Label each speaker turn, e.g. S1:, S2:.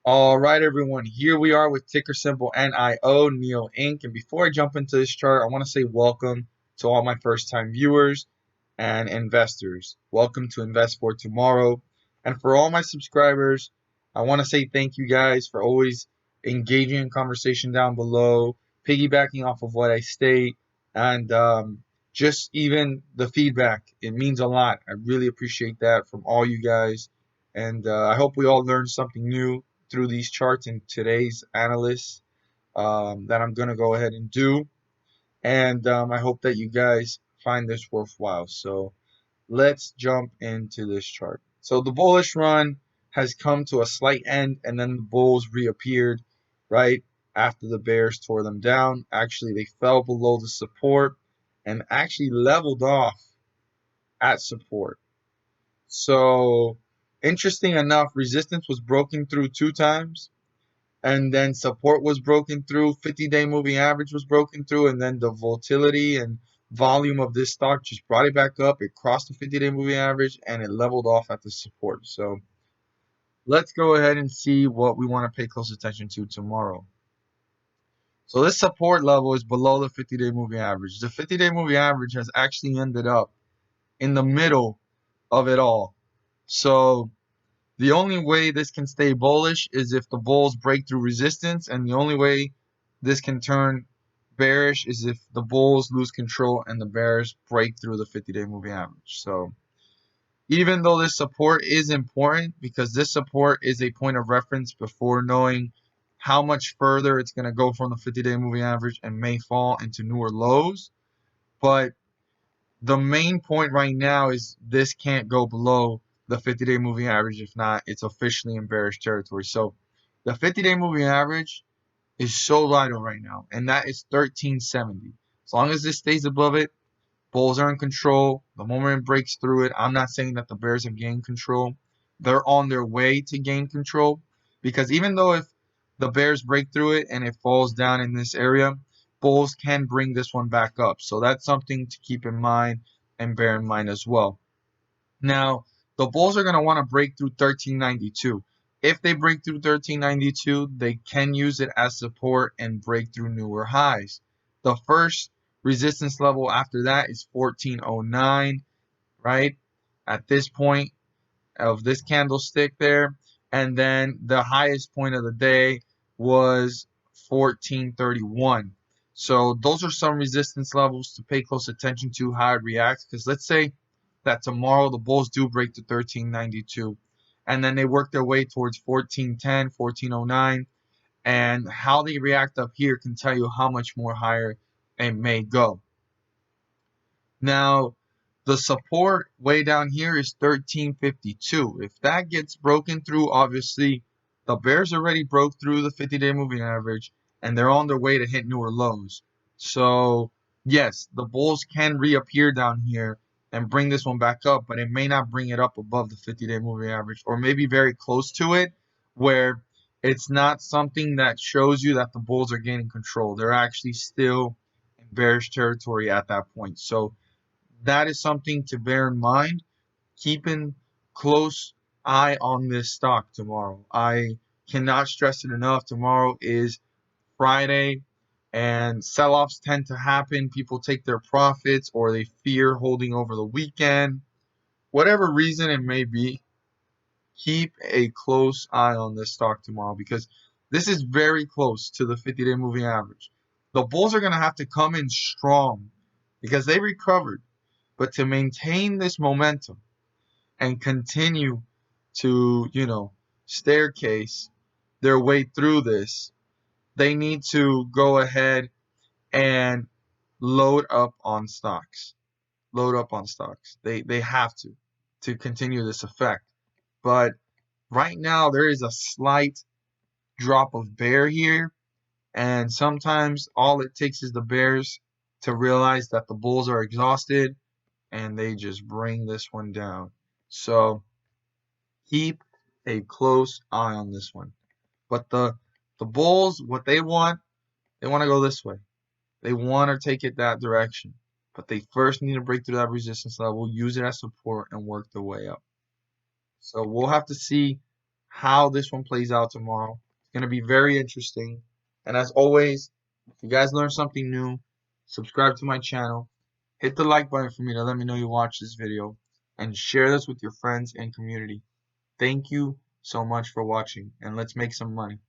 S1: All right, everyone. Here we are with ticker symbol NIO, NEO Inc. And before I jump into this chart, I want to say welcome to all my first-time viewers and investors. Welcome to Invest for Tomorrow. And for all my subscribers, I want to say thank you guys for always engaging in conversation down below, piggybacking off of what I state, and just even the feedback. It means a lot. I really appreciate that from all you guys. And I hope we all learned something new through these charts in today's analysis that I'm going to go ahead and do. And I hope that you guys find this worthwhile. So let's jump into this chart. So the bullish run has come to a slight end, and then the bulls reappeared right after the bears tore them down. Actually, they fell below the support and actually leveled off at support. So interesting enough, resistance was broken through 2 times, and then support was broken through, 50-day moving average was broken through, and then the volatility and volume of this stock just brought it back up. It crossed the 50-day moving average and it leveled off at the support. So let's go ahead and see what we want to pay close attention to tomorrow. So this support level is below the 50-day moving average. The 50-day moving average has actually ended up in the middle of it all. So the only way this can stay bullish is if the bulls break through resistance, and the only way this can turn bearish is if the bulls lose control and the bears break through the 50-day moving average. So even though this support is important, because this support is a point of reference before knowing how much further it's going to go from the 50-day moving average and may fall into newer lows, but the main point right now is this can't go below the 50-day moving average. If not, it's officially in bearish territory. So the 50-day moving average is so vital right now, and that is 1370. As long as this stays above it, bulls are in control. The moment it breaks through it, I'm not saying that the bears have gained control. They're on their way to gain control, because even though if the bears break through it and it falls down in this area, bulls can bring this one back up. So that's something to keep in mind and bear in mind as well. Now, the bulls are going to want to break through 1392. If they break through 1392, they can use it as support and break through newer highs. The first resistance level after that is 1409, right? At this point of this candlestick there. And then the highest point of the day was 1431. So those are some resistance levels to pay close attention to how it reacts. Because let's say that tomorrow the bulls do break to 1392, and then they work their way towards 1410, 1409, and how they react up here can tell you how much more higher it may go. Now, the support way down here is 1352. If that gets broken through, obviously, the bears already broke through the 50-day moving average, and they're on their way to hit newer lows. So, yes, the bulls can reappear down here and bring this one back up, but it may not bring it up above the 50-day moving average, or maybe very close to it, where it's not something that shows you that the bulls are gaining control. They're actually still in bearish territory at that point. So that is something to bear in mind. Keeping close eye on this stock tomorrow. I cannot stress it enough. Tomorrow is Friday, and sell-offs tend to happen. People take their profits, or they fear holding over the weekend. Whatever reason it may be, keep a close eye on this stock tomorrow, because this is very close to the 50-day moving average. The bulls are going to have to come in strong because they recovered. But to maintain this momentum and continue to, staircase their way through this, they need to go ahead and load up on stocks. Load up on stocks. They have to continue this effect. But right now there is a slight drop of bear here, and sometimes all it takes is the bears to realize that the bulls are exhausted, and they just bring this one down. So keep a close eye on this one. But the bulls, what they want to go this way. They want to take it that direction. But they first need to break through that resistance level, use it as support, and work their way up. So we'll have to see how this one plays out tomorrow. It's going to be very interesting. And as always, if you guys learned something new, subscribe to my channel. Hit the like button for me to let me know you watched this video. And share this with your friends and community. Thank you so much for watching. And let's make some money.